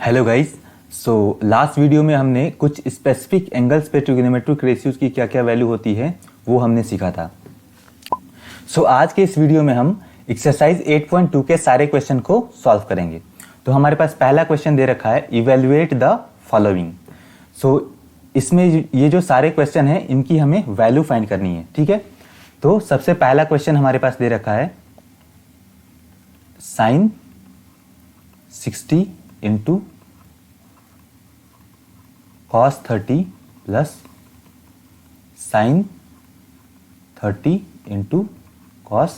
Hello guys. So last video में हमने कुछ स्पेसिफिक एंगल्स पे ट्रिग्नोमेट्रिक रेशियोज की क्या क्या वैल्यू होती है वो हमने सीखा था। आज के इस वीडियो में हम एक्सरसाइज 8.2 के सारे क्वेश्चन को सॉल्व करेंगे। तो हमारे पास पहला क्वेश्चन दे रखा है इवेल्युएट द फॉलोइंग। इसमें ये जो सारे क्वेश्चन हैं इनकी हमें वैल्यू फाइंड करनी है, ठीक है। तो सबसे पहला क्वेश्चन हमारे पास दे रखा है sine 60 into cos 30 plus sine 30 into cos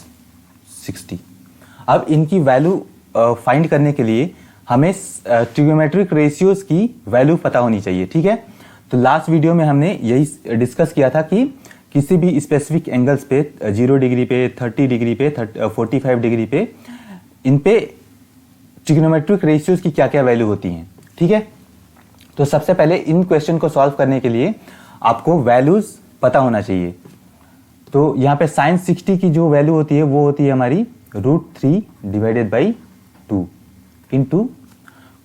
60। अब इनकी वैल्यू फाइंड करने के लिए हमें ट्रिग्नोमेट्रिक रेशियोज की वैल्यू पता होनी चाहिए, ठीक है। तो लास्ट वीडियो में हमने यही डिस्कस किया था कि किसी भी स्पेसिफिक एंगल्स पे 0 डिग्री पे, 30 डिग्री पे, 45 डिग्री पे, इन पे ट्रिग्नोमेट्रिक रेशियोज की क्या क्या वैल्यू होती हैं, ठीक है। तो सबसे पहले इन क्वेश्चन को सॉल्व करने के लिए आपको वैल्यूज पता होना चाहिए। तो यहाँ पे साइन 60 की जो वैल्यू होती है वो होती है हमारी √3 डिवाइडेड बाई 2 इंटू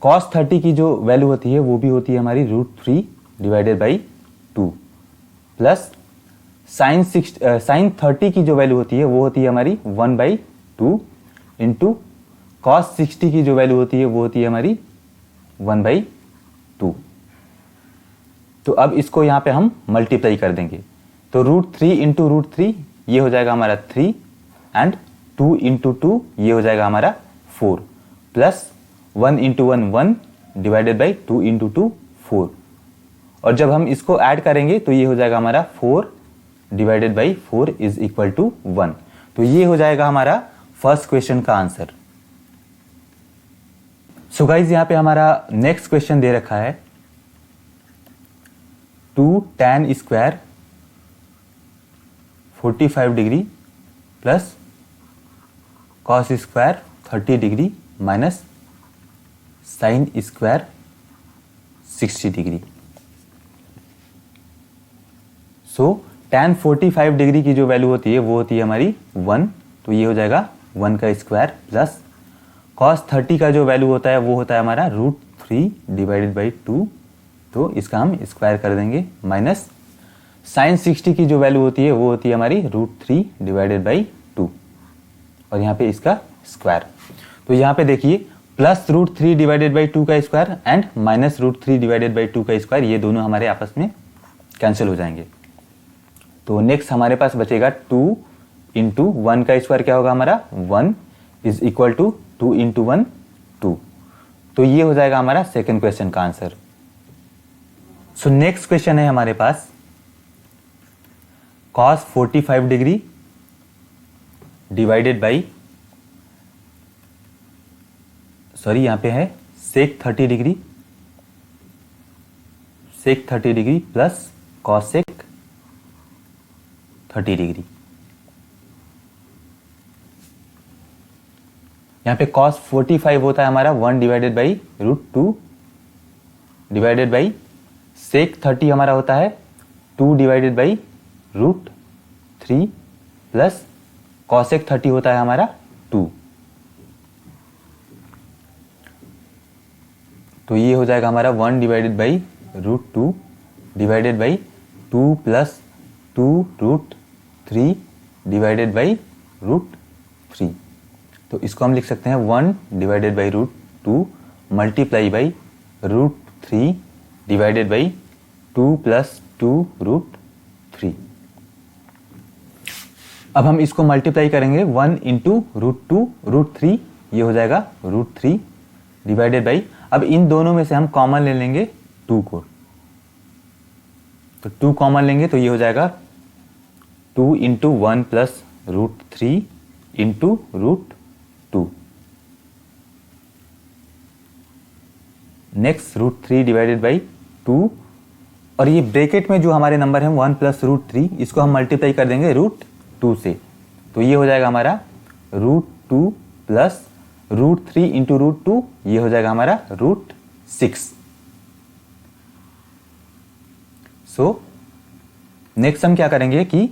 कॉस 30 की जो वैल्यू होती है वो भी होती है हमारी √3 डिवाइडेड बाई 2 प्लस साइन 30 की जो वैल्यू होती है वो होती है हमारी 1/2 इंटू कॉस 60 की जो वैल्यू होती है वो होती है हमारी 1/2। तो अब इसको यहाँ पे हम मल्टीप्लाई कर देंगे। तो √3 इंटू √3 ये हो जाएगा हमारा 3 एंड 2 इंटू 2 ये हो जाएगा हमारा 4 plus 1 into 1 1 divided by 2 into 2 4। और जब हम इसको ऐड करेंगे तो ये हो जाएगा हमारा 4 divided by 4 is equal to 1। तो ये हो जाएगा हमारा फर्स्ट क्वेश्चन का आंसर। सो गाइज यहाँ पे हमारा नेक्स्ट क्वेश्चन दे रखा है 2 tan square 45 degree plus cos square 30 degree minus sine square 60 degree. tan 45 degree की जो वैल्यू होती है वो होती है हमारी 1। तो ये हो जाएगा 1 का स्क्वायर प्लस cos 30 का जो वैल्यू होता है वो होता है हमारा √3 डिवाइडेड बाई 2। तो इसका हम स्क्वायर कर देंगे माइनस साइन 60 की जो वैल्यू होती है वो होती है हमारी √3 डिवाइडेड बाई 2 और यहाँ पे इसका स्क्वायर। तो यहाँ पे देखिए प्लस √3 डिवाइडेड बाई 2 का square and minus √3 divided by 2 का स्क्वायर, ये दोनों हमारे आपस में कैंसिल हो जाएंगे। तो नेक्स्ट हमारे पास बचेगा 2 इंटू 1 का स्क्वायर क्या होगा हमारा 1 इज इक्वल टू 2 इंटू 1 2। तो ये हो जाएगा हमारा सेकेंड क्वेश्चन का आंसर। सो नेक्स्ट क्वेश्चन है हमारे पास cos 45 डिग्री डिवाइडेड बाई यहाँ पे है sec 30 degree plus cosec 30 degree. यहाँ पे cos 45 होता है हमारा 1 divided by √2 divided by sec 30 हमारा होता है 2 डिवाइडेड बाई √3 प्लस cosec 30 होता है हमारा 2। तो ये हो जाएगा हमारा 1 divided by √2 divided by 2 plus 2 √3 divided by √3। तो इसको हम लिख सकते हैं 1 divided by √2 multiply by √3 divided by 2 plus 2 √3। अब हम इसको मल्टीप्लाई करेंगे 1 इंटू √2 √3 ये हो जाएगा √3 डिवाइडेड बाई, अब इन दोनों में से हम कॉमन ले लेंगे 2 को। तो 2 कॉमन लेंगे तो ये हो जाएगा 2 into 1 plus √3 into √2 next √3 divided by 2 और ये ब्रैकेट में जो हमारे नंबर है 1 प्लस √3 इसको हम मल्टीप्लाई कर देंगे √2 से। तो ये हो जाएगा हमारा √2 प्लस √3 इंटू √2 ये हो जाएगा हमारा √6। नेक्स्ट हम क्या करेंगे कि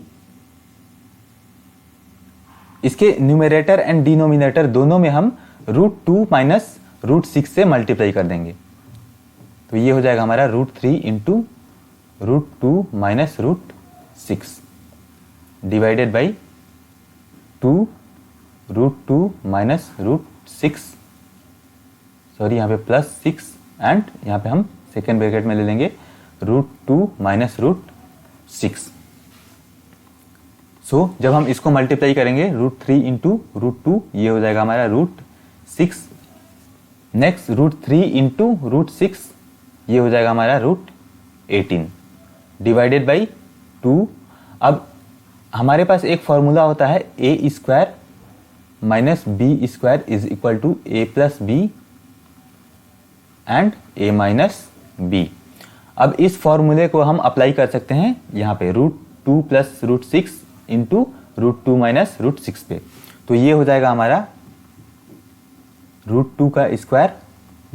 इसके न्यूमरेटर एंड डिनोमिनेटर दोनों में हम √2 माइनस √6 से मल्टीप्लाई कर देंगे। तो ये हो जाएगा हमारा √3 into √2 minus √6 divided by 2 √2 minus √6, sorry यहाँ पे +6 एंड यहाँ पे हम सेकेंड ब्रैकेट में ले लेंगे √2 माइनस √6। सो जब हम इसको मल्टीप्लाई करेंगे √3 इंटू √2 ये हो जाएगा हमारा √6। नेक्स्ट √3 इंटू √6 ये हो जाएगा हमारा √18 डिवाइडेड बाई 2। अब हमारे पास एक फॉर्मूला होता है a² minus b² is equal to a plus b and a minus b. अब इस फॉर्मूले को हम अप्लाई कर सकते हैं यहाँ पे √2 प्लस √6 इंटू √2 माइनस √6 पे। तो ये हो जाएगा हमारा √2 का स्क्वायर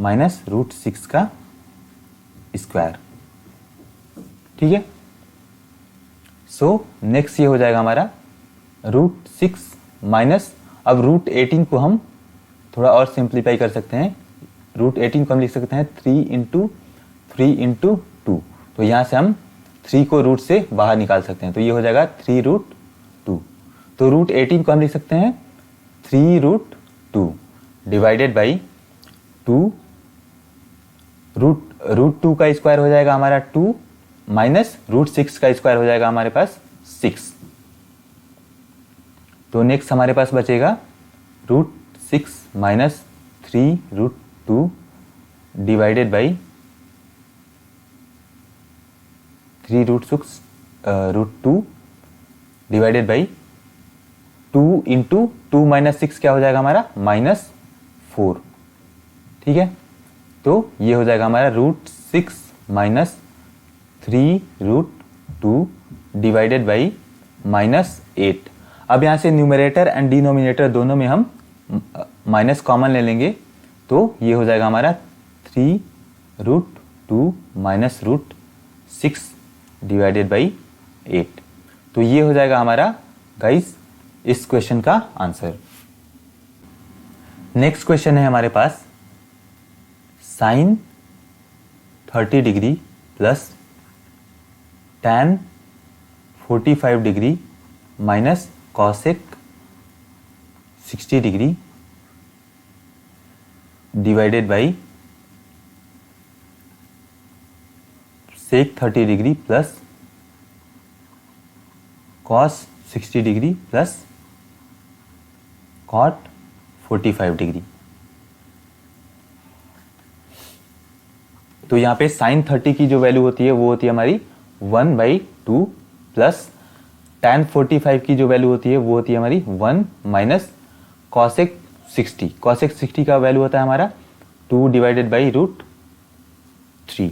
माइनस √6 का स्क्वायर। ठीक है, सो नेक्स्ट ये हो जाएगा हमारा √6 माइनस, अब √18 को हम थोड़ा और सिंप्लीफाई कर सकते हैं। √18 को हम लिख सकते हैं 3 इंटू 2। तो यहाँ से हम 3 को रूट से बाहर निकाल सकते हैं, तो ये हो जाएगा 3√2। तो √18 को हम लिख सकते हैं 3√2 डिवाइडेड बाई 2, √2 का स्क्वायर हो जाएगा हमारा 2 माइनस √6 का स्क्वायर हो जाएगा हमारे पास 6। तो नेक्स्ट हमारे पास बचेगा √6 minus 3√2 divided by 3√2 divided by 2 into 2 minus 6 क्या हो जाएगा हमारा -4। ठीक है, तो ये हो जाएगा हमारा √6 माइनस 3√2 डिवाइडेड बाई -8। अब यहाँ से न्यूमरेटर एंड डिनोमिनेटर दोनों में हम माइनस कॉमन ले लेंगे, तो ये हो जाएगा हमारा 3√2 माइनस √6 डिवाइडेड बाई 8। तो ये हो जाएगा हमारा गाइस इस क्वेश्चन का आंसर। नेक्स्ट क्वेश्चन है हमारे पास sin 30 degree plus tan 45 degree minus cosec 60 degree divided by sec 30 degree plus cos 60 degree plus cot 45 degree. तो यहाँ पे sin 30 की जो वैल्यू होती है वो होती है हमारी 1/2 प्लस tan 45 की जो वैल्यू होती है वो होती है हमारी 1 माइनस cosec 60। cosec 60 का वैल्यू होता है हमारा 2 divided by √3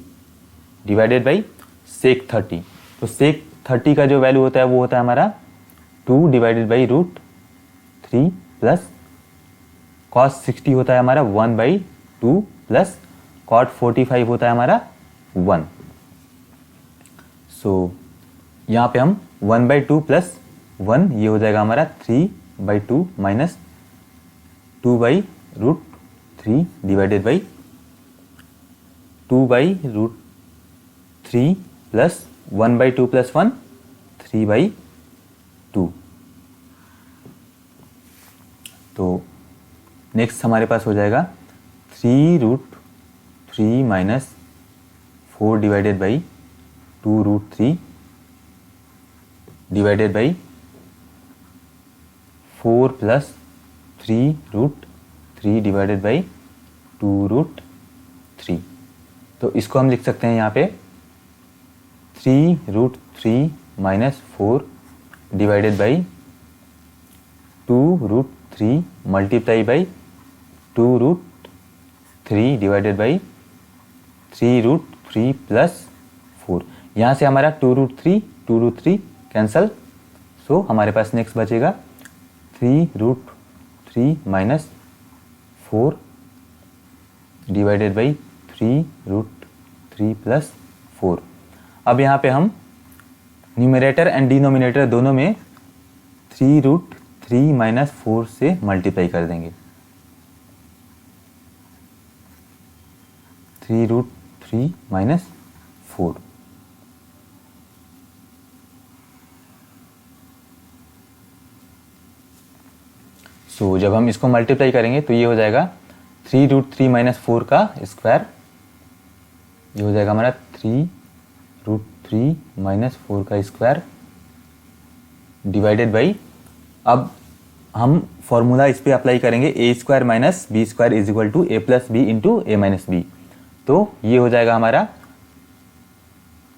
divided by sec 30। तो sec 30 का जो वैल्यू होता है वो होता है हमारा 2 डिवाइडेड बाई √3 प्लस cos 60 होता है हमारा 1/2 प्लस cot 45 होता है हमारा 1। सो यहाँ पे हम 1/2 प्लस 1 ये हो जाएगा हमारा 3/2 minus 2/√3 divided by 2/√3 plus 1/2 plus 1 3/2। तो नेक्स्ट हमारे पास हो जाएगा 3√3 minus 4 divided by 2√3 divided by 4 plus 3√3 divided by 2√3। तो इसको हम लिख सकते हैं यहाँ पे 3√3 minus 4 divided by 2√3 multiply by 2√3 divided by 3√3 plus 4। यहाँ से हमारा 2√3 कैंसल, सो हमारे पास नेक्स्ट बचेगा 3√3 माइनस 4 डिवाइडेड बाई 3√3 प्लस 4। अब यहाँ पे हम न्यूमरेटर एंड डिनोमिनेटर दोनों में 3√3 माइनस 4 से मल्टीप्लाई कर देंगे। 3 माइनस 4। सो जब हम इसको मल्टीप्लाई करेंगे तो ये हो जाएगा 3√3 माइनस 4 का स्क्वायर। ये हो जाएगा हमारा 3√3 माइनस 4 का स्क्वायर डिवाइडेड बाई, अब हम फॉर्मूला इस पे अप्लाई करेंगे, a square minus b square is equal to a plus b into a minus b. तो ये हो जाएगा हमारा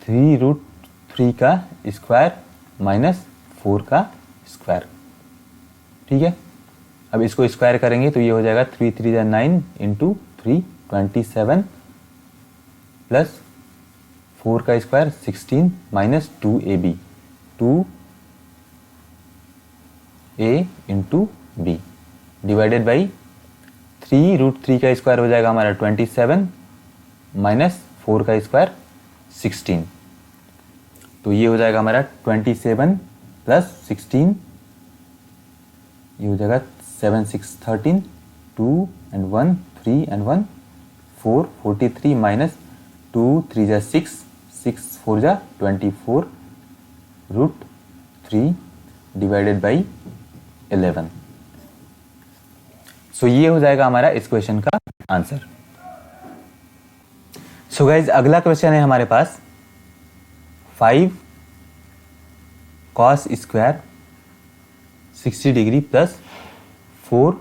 3√3 का स्क्वायर माइनस 4 का स्क्वायर। ठीक है, अब इसको स्क्वायर करेंगे तो ये हो जाएगा 3 3 जा 9 इंटू 3 27 प्लस 4 का square 16 minus 2ab 2a into b divided by 3√3 का स्क्वायर हो जाएगा हमारा 27 माइनस 4 का स्क्वायर 16। तो ये हो जाएगा हमारा 27 प्लस 16, ये हो जाएगा 7 6 13 2 and 1 3 and 1 4 43 माइनस 2 3 जा 6 6 4 जा 24√3 डिवाइडेड बाई 11। सो ये हो जाएगा हमारा इस क्वेश्चन का आंसर। सो गाइज अगला क्वेश्चन है हमारे पास 5 cos square 60 degree plus 4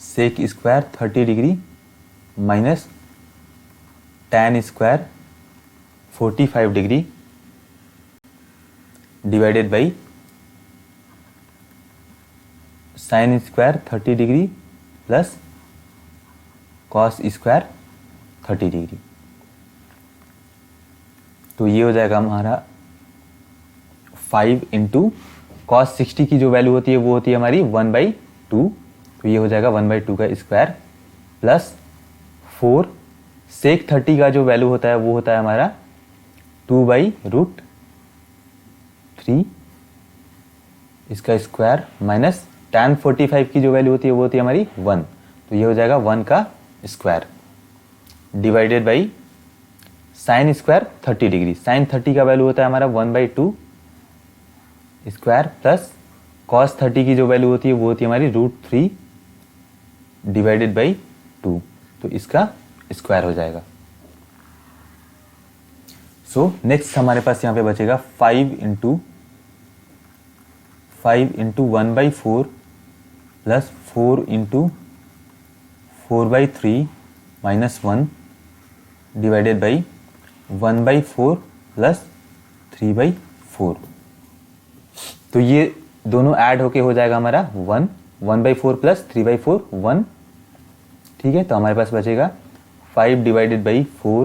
sec square 30 degree minus tan square 45 degree divided by sin square 30 degree plus cos square 30 degree. तो ये हो जाएगा हमारा 5 इंटू कॉस 60 की जो वैल्यू होती है वो होती है हमारी 1/2, तो ये हो जाएगा 1/2 का स्क्वायर प्लस 4 सेक 30 का जो वैल्यू होता है वो होता है हमारा 2/√3 इसका स्क्वायर माइनस tan 45 की जो वैल्यू होती है वो होती है हमारी 1, तो ये हो जाएगा 1 का square divided by sine square 30 degree. Sine 30 का वैल्यू होता है हमारा 1/2 स्क्वायर प्लस कॉस 30 की जो वैल्यू होती है वो होती है हमारी √3 डिवाइडेड बाई 2, तो इसका स्क्वायर हो जाएगा। सो नेक्स्ट हमारे पास यहाँ पे बचेगा 5 into 1/4 plus 4 into 4/3 minus 1 divided by 1/4 plus 3/4। तो ये दोनों ऐड होके हो जाएगा हमारा 1/4 प्लस 3/4 1। ठीक है, तो हमारे पास बचेगा 5 डिवाइडेड बाई 4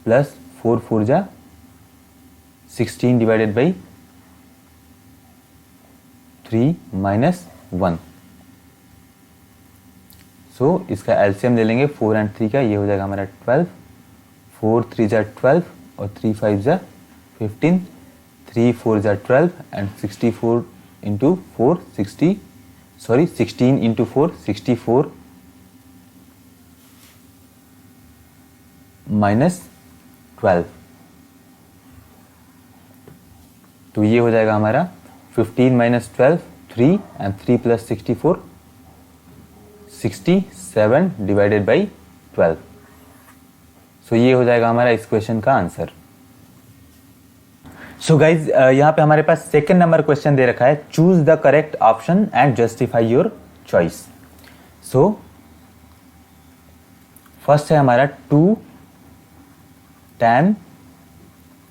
प्लस 4 4 जा 16 डिवाइडेड बाई 3 माइनस 1। सो इसका एलसीएम ले लेंगे 4 and 3 का, ये हो जाएगा हमारा 12, 4 3 जा 12 और 3 5 जा 15, 3 4 जा 12 and 64 इंटू 4 16 इंटू 4 64 माइनस 12। तो ये हो जाएगा हमारा 15 minus 12 3 and 3 plus 64 67 divided by 12। सो ये हो जाएगा हमारा इस क्वेश्चन का आंसर। सो गाइज यहाँ पे हमारे पास सेकंड नंबर क्वेश्चन दे रखा है, choose the correct option and justify your choice. So first है हमारा 2 tan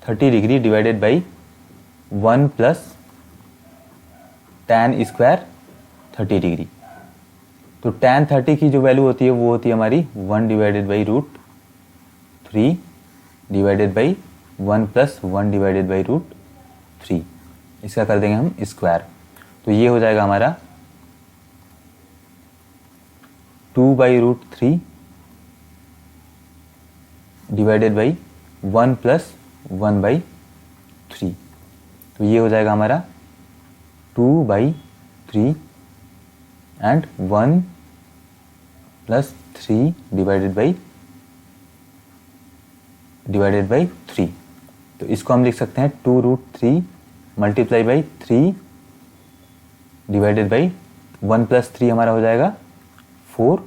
30 degree divided by 1 plus tan square 30 degree. तो tan 30 की जो वैल्यू होती है वो होती है हमारी 1 divided by √3 divided by 1 plus 1 divided by √3, इसका कर देंगे हम स्क्वायर। तो ये हो जाएगा हमारा 2/√3 डिवाइडेड बाई 1 प्लस 1/3, तो ये हो जाएगा हमारा 2/3 and 1 plus 3 divided by divided by 3। तो इसको हम लिख सकते हैं 2√3 multiply by 3 divided by 1 plus 3 हमारा हो जाएगा 4।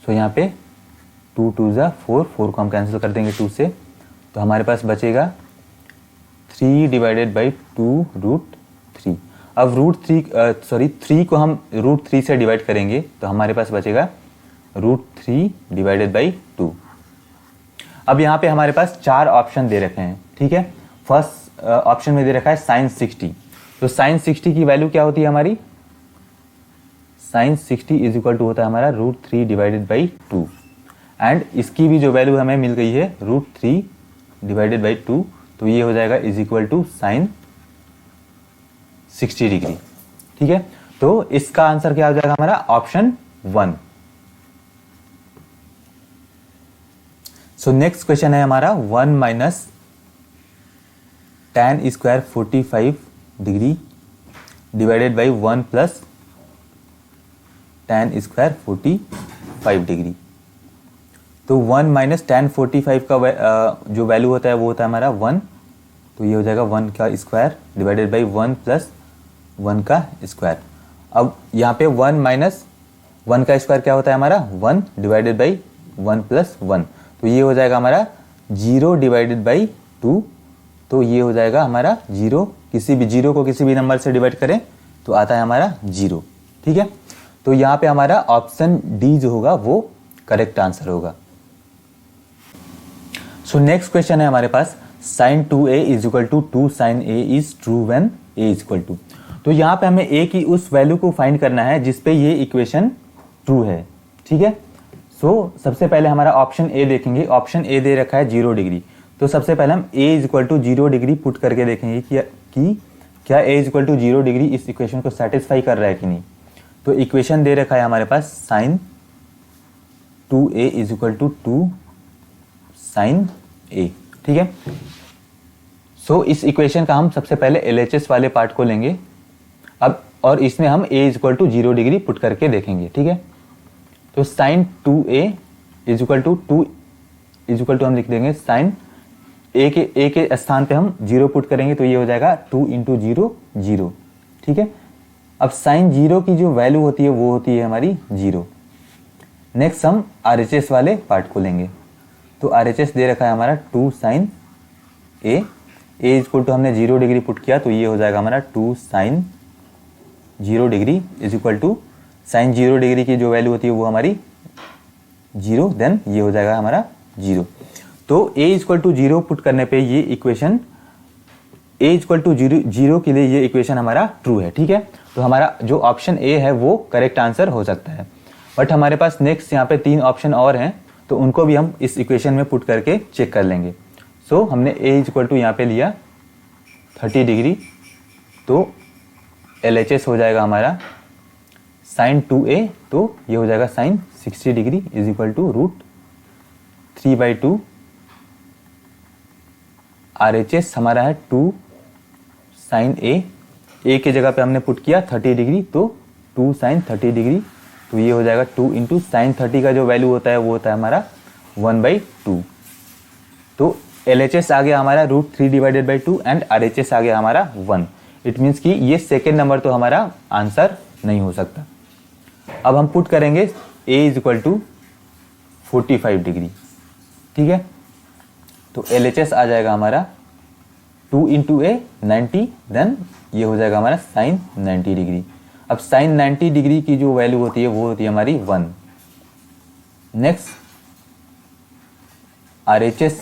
सो यहाँ पे 2 2 ज़ा 4 को हम कैंसिल कर देंगे 2 से, तो हमारे पास बचेगा 3 डिवाइडेड बाई 2√3। अब √3 को हम √3 से डिवाइड करेंगे तो हमारे पास बचेगा √3 डिवाइडेड बाई 2। अब यहाँ पे हमारे पास 4 ऑप्शन दे रखे हैं, ठीक है। फर्स्ट ऑप्शन में दे रखा है साइन 60। तो साइन 60 की वैल्यू क्या होती है हमारी, साइन 60 इज इक्वल टू होता है हमारा √3 डिवाइडेड बाई 2। एंड इसकी भी जो वैल्यू हमें मिल गई है √3 डिवाइडेड बाई 2, तो ये हो जाएगा is equal to sine 60 degree, ठीक है। तो इसका आंसर क्या हो जाएगा हमारा, ऑप्शन 1। सो नेक्स्ट क्वेश्चन है हमारा 1 minus tan square 45 degree divided by 1 plus tan square 45 degree. तो 1 माइनस tan 45 का जो वैल्यू होता है वो होता है हमारा 1, तो ये हो जाएगा 1 का स्क्वायर डिवाइडेड बाई 1 प्लस 1 का स्क्वायर। अब यहाँ पे 1 माइनस 1 का स्क्वायर क्या होता है हमारा 1 डिवाइडेड बाई 1 प्लस 1, तो ये हो जाएगा हमारा 0 डिवाइडेड बाई 2। तो ये हो जाएगा हमारा 0, किसी भी 0 को किसी भी नंबर से डिवाइड करें तो आता है हमारा 0, ठीक है। तो यहाँ पे हमारा ऑप्शन डी जो होगा वो करेक्ट आंसर होगा। सो नेक्स्ट क्वेश्चन है हमारे पास sin 2a is equal to 2 sin a is true when a is equal to. तो यहाँ पे हमें a की उस वैल्यू को फाइंड करना है जिसपे ये इक्वेशन ट्रू है, ठीक है। सो सबसे पहले हमारा ऑप्शन ए देखेंगे। ऑप्शन ए दे रखा है 0 डिग्री, तो सबसे पहले हम a is equal to 0 degree put करके देखेंगे कि क्या a is equal to 0 degree इस इक्वेशन को सेटिस्फाई कर रहा है कि नहीं। तो इक्वेशन दे रखा है हमारे पास sin 2a is equal to 2 sin a, ठीक है। सो इस इक्वेशन का हम सबसे पहले LHS वाले पार्ट को लेंगे अब, और इसमें हम a is equal to 0 degree put करके देखेंगे, ठीक है। तो sin 2a is equal to 2 is equal to हम लिख देंगे sin a के स्थान पे हम 0 पुट करेंगे तो ये हो जाएगा 2 इंटू 0 0, ठीक है। अब sin 0 की जो वैल्यू होती है वो होती है हमारी 0। नेक्स्ट हम RHS वाले पार्ट को लेंगे। तो RHS दे रखा है हमारा 2 sin a is equal to हमने 0 डिग्री पुट किया तो ये हो जाएगा हमारा 2 sin 0 degree is equal to sin 0 degree की जो वैल्यू होती है वो हमारी 0, देन ये हो जाएगा हमारा 0। तो a इक्वल टू 0 पुट करने पे ये इक्वेशन a इक्वल टू 0 के लिए ये इक्वेशन हमारा ट्रू है, ठीक है। तो हमारा जो ऑप्शन ए है वो करेक्ट आंसर हो सकता है। बट हमारे पास नेक्स्ट यहाँ पे 3 ऑप्शन और हैं तो उनको भी हम इस इक्वेशन में पुट करके चेक कर लेंगे। सो हमने a इक्वल टू यहाँ पे लिया 30 डिग्री, तो LHS हो जाएगा हमारा sin 2a, तो ये हो जाएगा sin 60 degree is equal to √3/2। RHS हमारा है 2 sin a की जगह पे हमने पुट किया 30 डिग्री, तो 2 sin 30 डिग्री, तो ये हो जाएगा 2 इंटू साइन 30 का जो वैल्यू होता है वो होता है हमारा 1/2। तो LHS आ गया हमारा √3 डिवाइडेड बाई 2 एंड RHS आ गया हमारा 1। इट मीन्स कि ये सेकेंड नंबर तो हमारा आंसर नहीं हो सकता। अब हम पुट करेंगे a is equal to 45 degree, ठीक है। तो LHS आ जाएगा हमारा 2 इंटू a 90, देन ये हो जाएगा हमारा साइन 90 डिग्री। अब साइन 90 डिग्री की जो वैल्यू होती है वो होती है हमारी 1। नेक्स्ट RHS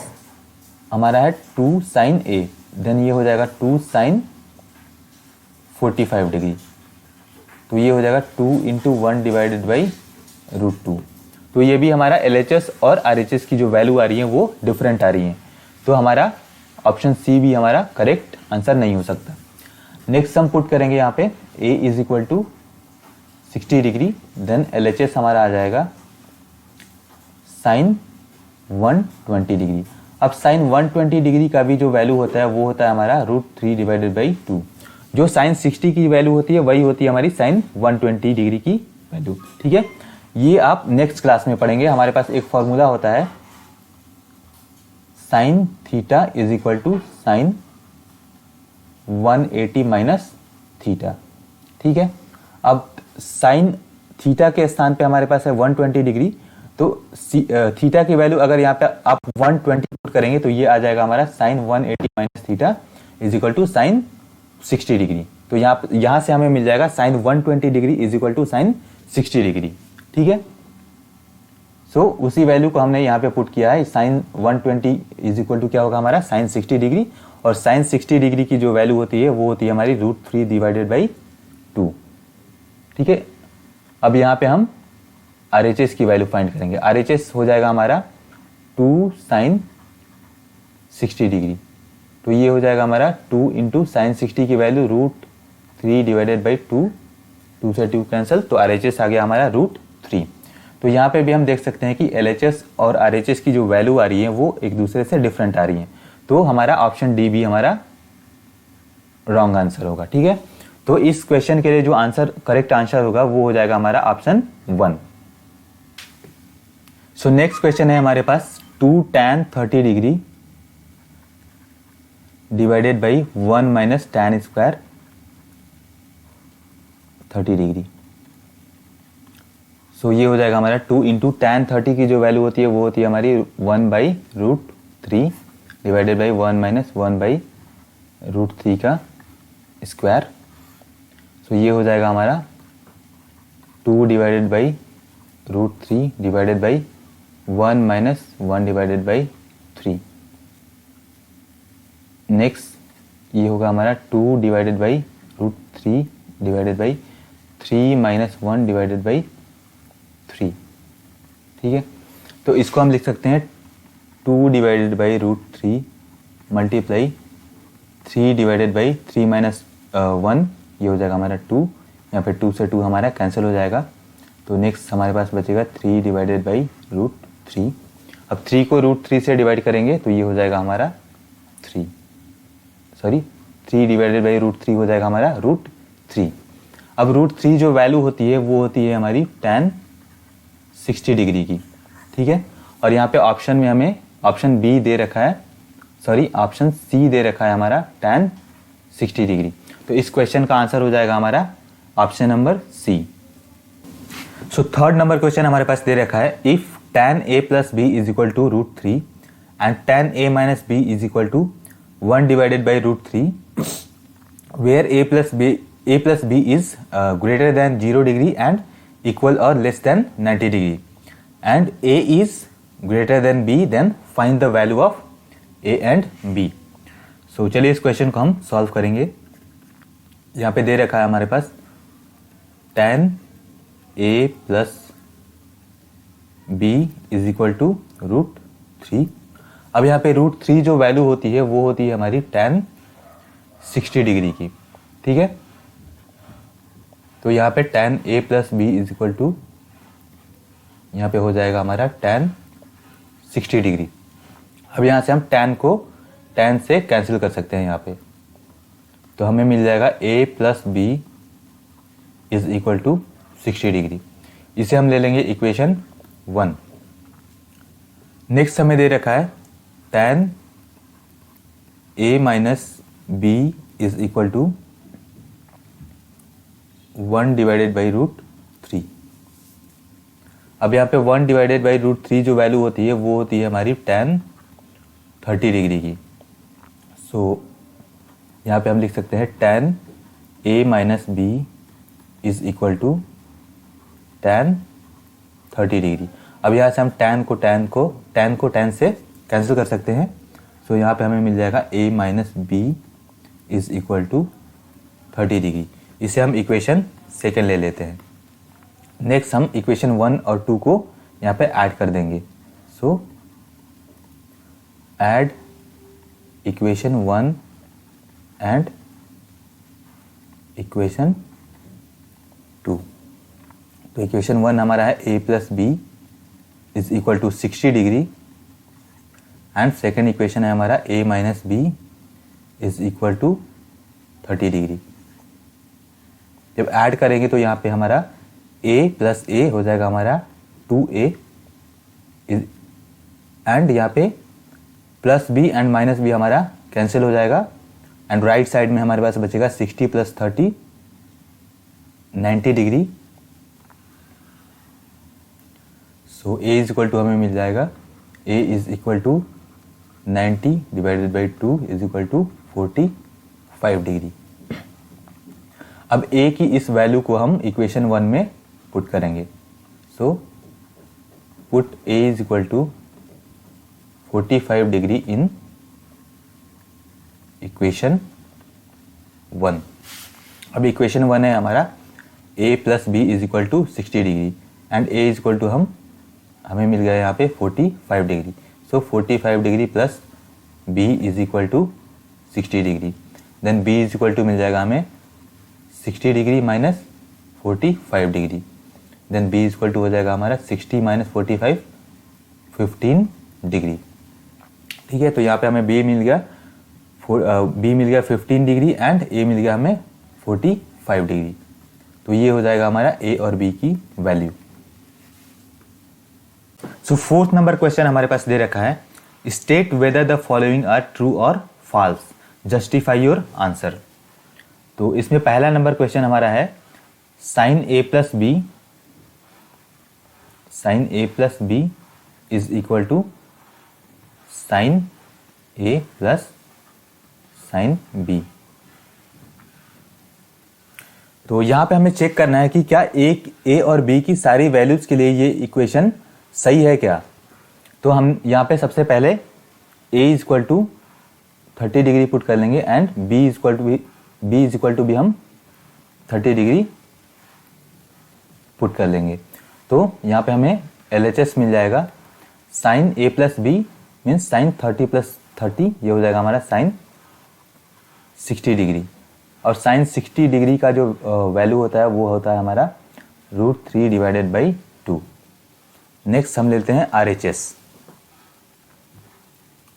हमारा है 2 sin a, देन ये हो जाएगा 2 sin 45 डिग्री, तो ये हो जाएगा 2 इंटू 1 डिवाइडेड बाई √2। तो ये भी हमारा LHS और RHS की जो वैल्यू आ रही है वो डिफरेंट आ रही है, तो हमारा ऑप्शन सी भी हमारा करेक्ट आंसर नहीं हो सकता। नेक्स्ट हम पुट करेंगे यहाँ पे a is equal to 60 degree, then LHS हमारा आ जाएगा साइन 120 डिग्री। अब साइन 120 डिग्री का भी जो वैल्यू होता है वो होता है हमारा √3 डिवाइडेड बाई 2। जो साइन 60 की वैल्यू होती है वही होती है हमारी साइन 120 डिग्री की वैल्यू, ठीक है। ये आप नेक्स्ट क्लास में पढ़ेंगे। हमारे पास एक फॉर्मूला होता है sine theta is equal to sine 180 minus theta. ठीक है, अब साइन थीटा के स्थान पे हमारे पास है 120 डिग्री, तो थीटा की वैल्यू अगर यहाँ पे आप 120 पुट करेंगे तो ये आ जाएगा हमारा sine 180 minus theta is equal to sine 60 degree. तो यहाँ से हमें मिल जाएगा sine 120 degree is equal to sine 60 degree. ठीक है, सो उसी वैल्यू को हमने यहाँ पे पुट किया है, साइन 120 इज इक्वल टू क्या होगा हमारा साइन 60 डिग्री, और साइन 60 डिग्री की जो वैल्यू होती है वो होती है हमारी √3 डिवाइडेड बाई 2। ठीक है, अब यहाँ पे हम RHS की वैल्यू फाइंड करेंगे। RHS हो जाएगा हमारा 2 साइन 60 डिग्री, तो ये हो जाएगा हमारा 2 इंटू साइन 60 की वैल्यू √3 डिवाइडेड बाई 2, 2 से 2 कैंसिल, तो RHS आ गया हमारा √3। तो यहाँ पे भी हम देख सकते हैं कि LHS और RHS की जो वैल्यू आ रही है वो एक दूसरे से डिफरेंट आ रही है, तो हमारा ऑप्शन डी भी हमारा रॉन्ग आंसर होगा। ठीक है, तो इस क्वेश्चन के लिए जो आंसर करेक्ट आंसर होगा वो हो जाएगा हमारा ऑप्शन 1। सो नेक्स्ट क्वेश्चन है हमारे पास 2 tan 30 degree divided by 1 minus tan square 30 degree. So ये हो जाएगा हमारा 2 इंटू tan 30 की जो वैल्यू होती है वो होती है हमारी 1 by √3 divided by 1 minus 1 by √3 का स्क्वायर। सो ये हो जाएगा हमारा 2 divided by √3 divided by 1 minus 1 divided by 3। Next ये होगा हमारा 2 divided by √3 divided by 3 minus 1 divided by 3। ठीक है, तो इसको हम लिख सकते हैं 2 divided by √3 multiply 3 divided by 3 minus 1, ये हो जाएगा हमारा 2, यहाँ पे 2 से 2 हमारा कैंसिल हो जाएगा, तो नेक्स्ट हमारे पास बचेगा 3 डिवाइडेड बाई √3। अब 3 को √3 से डिवाइड करेंगे तो ये हो जाएगा हमारा 3 डिवाइडेड बाई √3 हो जाएगा हमारा √3। अब √3 जो वैल्यू होती है वो होती है हमारी tan 60 डिग्री की। ठीक है, और यहाँ पे ऑप्शन में हमें ऑप्शन बी दे रखा है, ऑप्शन सी दे रखा है हमारा tan 60 डिग्री। तो इस क्वेश्चन का आंसर हो जाएगा हमारा option number C. So third number question हमारे पास दे रखा है, if tan a plus b is equal to √3 and tan a minus b is equal to 1 divided by √3 where a plus b is greater than 0 degree and equal or less than 90 degree and a is greater than b, then find the value of a and b। सो चलिए इस question को हम solve करेंगे। यहाँ पे दे रखा है हमारे पास tan a plus b is equal to √3। अब यहाँ पे √3 जो वैल्यू होती है वो होती है हमारी tan 60 डिग्री की। ठीक है, तो यहाँ पे tan a plus b is equal to यहाँ पे हो जाएगा हमारा tan 60 डिग्री। अब यहाँ से हम tan से कैंसिल कर सकते हैं यहाँ पे, तो हमें मिल जाएगा a plus b is equal to 60 degree. इसे हम ले लेंगे इक्वेशन 1। नेक्स्ट हमें दे रखा है tan a minus b is equal to 1 divided by √3। अब यहाँ पे 1 डिवाइडेड बाई √3 जो वैल्यू होती है वो होती है हमारी tan 30 डिग्री की। सो यहाँ पे हम लिख सकते हैं tan a minus b is equal to tan 30 degree. अब यहाँ से हम tan को tan से कैंसिल कर सकते हैं, सो यहाँ पे हमें मिल जाएगा a minus b is equal to 30 degree. इसे हम इक्वेशन सेकेंड ले लेते हैं। नेक्स्ट हम इक्वेशन 1 और 2 को यहाँ पे ऐड कर देंगे। So add equation 1 and equation 2। तो इक्वेशन 1 हमारा है a plus b is equal to 60 degree and second equation है हमारा a minus b is equal to 30 degree. जब ऐड करेंगे तो यहाँ पे हमारा a प्लस ए हो जाएगा हमारा 2a एंड यहाँ पे plus b and minus b हमारा कैंसिल हो जाएगा एंड राइट साइड में हमारे पास बचेगा 60 + 30 90 degree. So a is equal to हमें मिल जाएगा a is equal to 90 divided by 2 is equal to 45 degree. अब ए की इस वैल्यू को हम इक्वेशन 1 में पुट करेंगे। So put a is equal to 45 degree in equation 1। अब इक्वेशन 1 है हमारा a + b is equal to 60 degree and a is equal to हमें मिल गया यहाँ पे 45 degree. So 45 degree plus b is equal to 60 degree, then b is equal to मिल जाएगा हमें 60 degree minus 45 degree, then b is equal to हो जाएगा हमारा 60 - 45 15 डिग्री। ठीक है, तो यहाँ पे हमें b मिल गया 15 डिग्री एंड a मिल गया हमें 45 डिग्री। तो ये हो जाएगा हमारा a और b की वैल्यू। सो 4th नंबर क्वेश्चन हमारे पास दे रखा है, state whether the following are true और फॉल्स, जस्टिफाई योर आंसर। तो इसमें पहला नंबर क्वेश्चन हमारा है sin a + b is equal to sin a plus sin b। तो यहाँ पे हमें चेक करना है कि क्या a और b की सारी वैल्यूज के लिए ये इक्वेशन सही है क्या। तो हम यहाँ पे सबसे पहले a is equal to 30 degree put कर लेंगे and b is equal to भी हम 30 डिग्री पुट कर लेंगे। तो यहाँ पे हमें LHS मिल जाएगा sin a + b means sin 30 + 30, ये हो जाएगा हमारा sin 60 डिग्री, और sin 60 डिग्री का जो वैल्यू होता है वो होता है हमारा √3 डिवाइडेड बाई 2। नेक्स्ट हम लेते हैं RHS।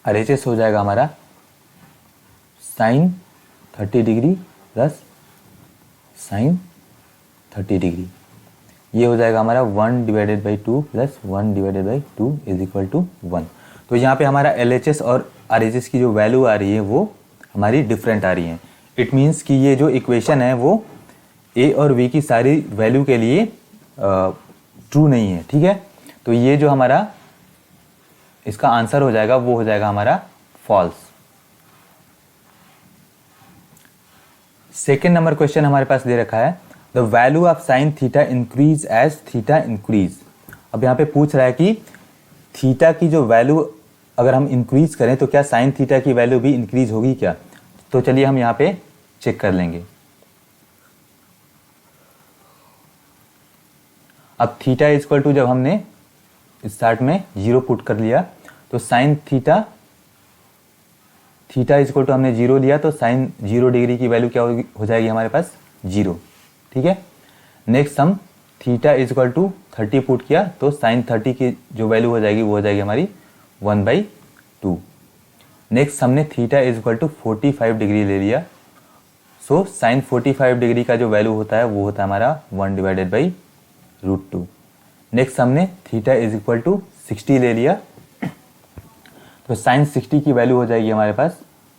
RHS हो जाएगा हमारा sin 30 degree plus sin 30 degree, ये हो जाएगा हमारा 1 divided by 2 plus 1 divided by 2 is equal to 1। तो यहाँ पे हमारा LHS और RHS की जो वैल्यू आ रही है वो हमारी डिफरेंट आ रही है। इट मीन्स कि ये जो इक्वेशन है वो a और b की सारी वैल्यू के लिए ट्रू नहीं है। ठीक है, तो ये जो हमारा इसका आंसर हो जाएगा वो हो जाएगा हमारा फॉल्स। सेकेंड नंबर क्वेश्चन हमारे पास दे रखा है the value of sine theta increase as theta increase. अब यहाँ पे पूछ रहा है कि थीटा की जो वैल्यू अगर हम इंक्रीज करें तो क्या साइन थीटा की वैल्यू भी इंक्रीज होगी क्या। तो चलिए हम यहाँ पे चेक कर लेंगे। अब थीटा इज इक्वल टू जब हमने स्टार्ट में 0 पुट कर लिया तो sine theta is equal to हमने 0 लिया तो साइन 0 डिग्री की वैल्यू क्या हो जाएगी हमारे पास 0। ठीक है, नेक्स्ट हम theta is equal to 30 put किया तो साइन 30 की जो वैल्यू हो जाएगी वो हो जाएगी हमारी 1/2। नेक्स्ट हमने theta is equal to 45 degree ले लिया, सो साइन 45 डिग्री का जो वैल्यू होता है वो होता है हमारा 1 डिवाइडेड बाई √2। नेक्स्ट हमने थीटा इज इक्वल टू 60 ले लिया तो साइन 60 की वैल्यू हो जाएगी हमारे पास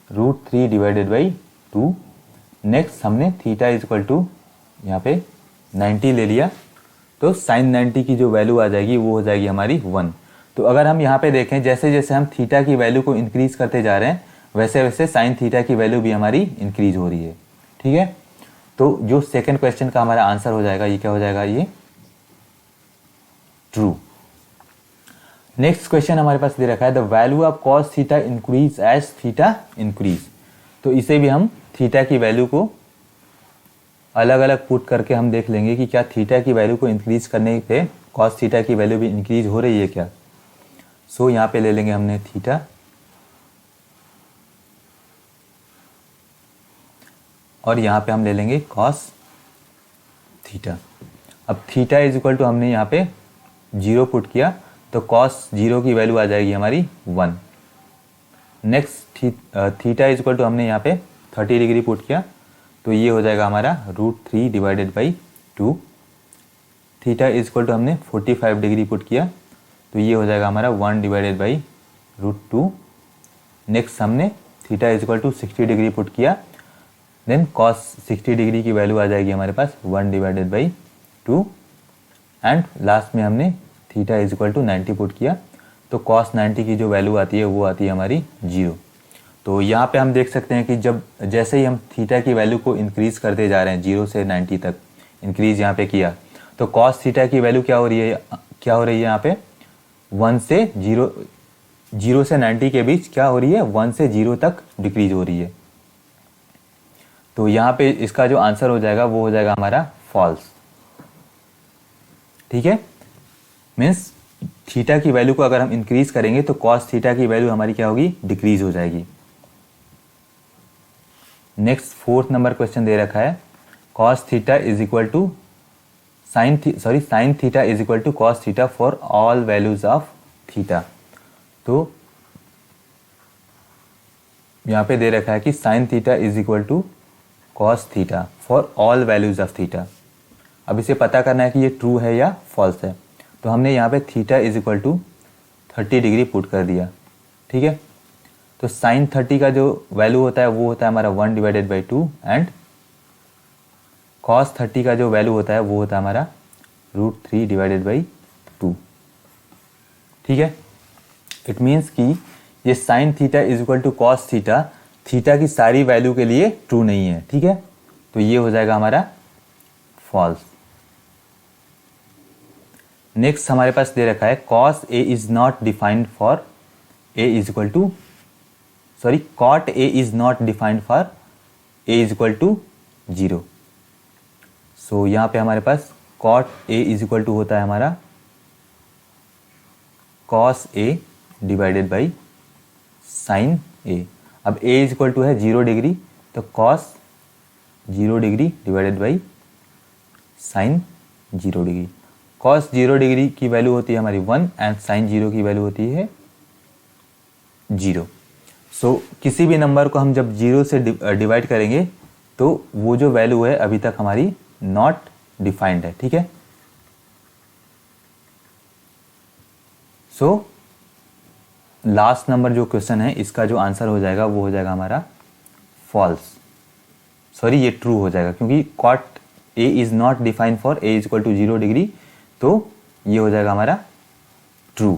√3 डिवाइडेड बाई 2। नेक्स्ट हमने थीटा इज इक्वल टू यहाँ पे 90 ले लिया तो साइन 90 की जो वैल्यू आ जाएगी वो हो जाएगी हमारी 1। तो अगर हम यहाँ पे देखें जैसे जैसे हम थीटा की वैल्यू को इंक्रीज करते जा रहे हैं वैसे वैसे साइन थीटा की वैल्यू भी हमारी इंक्रीज हो रही है। ठीक है, तो जो सेकंड क्वेश्चन का हमारा आंसर हो जाएगा ये क्या हो जाएगा, ये ट्रू। नेक्स्ट क्वेश्चन हमारे पास दे रखा है the value of cos theta increase as theta increase. तो इसे भी हम थीटा की वैल्यू को अलग अलग पुट करके हम देख लेंगे कि क्या थीटा की वैल्यू को इंक्रीज करने पे कॉस थीटा की वैल्यू भी इंक्रीज हो रही है क्या। सो यहाँ पे ले लेंगे हमने थीटा और यहाँ पे हम ले लेंगे कॉस थीटा। अब थीटा इज इक्वल टू हमने यहाँ पे 0 पुट किया तो कॉस 0 की वैल्यू आ जाएगी हमारी 1। Next theta is equal to हमने यहाँ पे 30 डिग्री पुट किया तो ये हो जाएगा हमारा √3 divided by 2। Theta is equal to हमने 45 डिग्री पुट किया तो ये हो जाएगा हमारा 1 डिवाइडेड बाई √2। नेक्स्ट हमने theta is equal to 60 degree put किया, देन कॉस 60 डिग्री की वैल्यू आ जाएगी हमारे पास 1/2 एंड लास्ट में हमने theta is equal to 90 put किया, तो कॉस 90 की जो वैल्यू आती है वो आती है हमारी 0। तो यहाँ पे हम देख सकते हैं कि जब जैसे ही हम थीटा की वैल्यू को इंक्रीज़ करते जा रहे हैं 0 से 90 तक इंक्रीज़ यहाँ पे किया, तो कॉस थीटा की वैल्यू क्या हो रही है यहाँ पे 1 से 0 से 90 के बीच क्या हो रही है 1 से 0 तक डिक्रीज हो रही है। तो यहाँ पे इसका जो आंसर हो जाएगा वो हो जाएगा हमारा फॉल्स। ठीक है, मीन्स थीटा की वैल्यू को अगर हम इंक्रीज करेंगे तो कॉस थीटा की वैल्यू हमारी क्या होगी, डिक्रीज हो जाएगी। नेक्स्ट 4th नंबर क्वेश्चन दे रखा है cos theta is equal to sine theta is equal to cos theta for all values of theta. तो यहाँ पे दे रखा है कि sine theta is equal to cos theta for all values of theta. अब इसे पता करना है कि ये ट्रू है या फॉल्स है। तो हमने यहाँ पे theta is equal to 30 degree put कर दिया। ठीक है, तो साइन 30 का जो वैल्यू होता है वो होता है हमारा 1/2 एंड कॉस 30 का जो वैल्यू होता है वो होता है हमारा √3/2। ठीक है, इट मीन्स कि ये sine theta is equal to cos theta theta की सारी वैल्यू के लिए ट्रू नहीं है। ठीक है, तो ये हो जाएगा हमारा फॉल्स। नेक्स्ट हमारे पास दे रखा है cos a is not defined for A is equal to cot A is not defined for A is equal to 0। So यहाँ पे हमारे पास cot A is equal to होता है हमारा cos a divided by sine a. अब a is equal to है 0 degree, तो cos 0 degree divided by sine 0 degree. Cos 0 degree की वैल्यू होती है हमारी 1 एंड साइन 0 की वैल्यू होती है 0। सो किसी भी नंबर को हम जब 0 से डिवाइड करेंगे तो वो जो वैल्यू है अभी तक हमारी नॉट डिफाइंड है। ठीक है, सो लास्ट नंबर जो क्वेश्चन है इसका जो आंसर हो जाएगा वो हो जाएगा हमारा फॉल्स। ये ट्रू हो जाएगा क्योंकि cot A is not defined for A is equal to 0 degree, तो ये हो जाएगा हमारा ट्रू।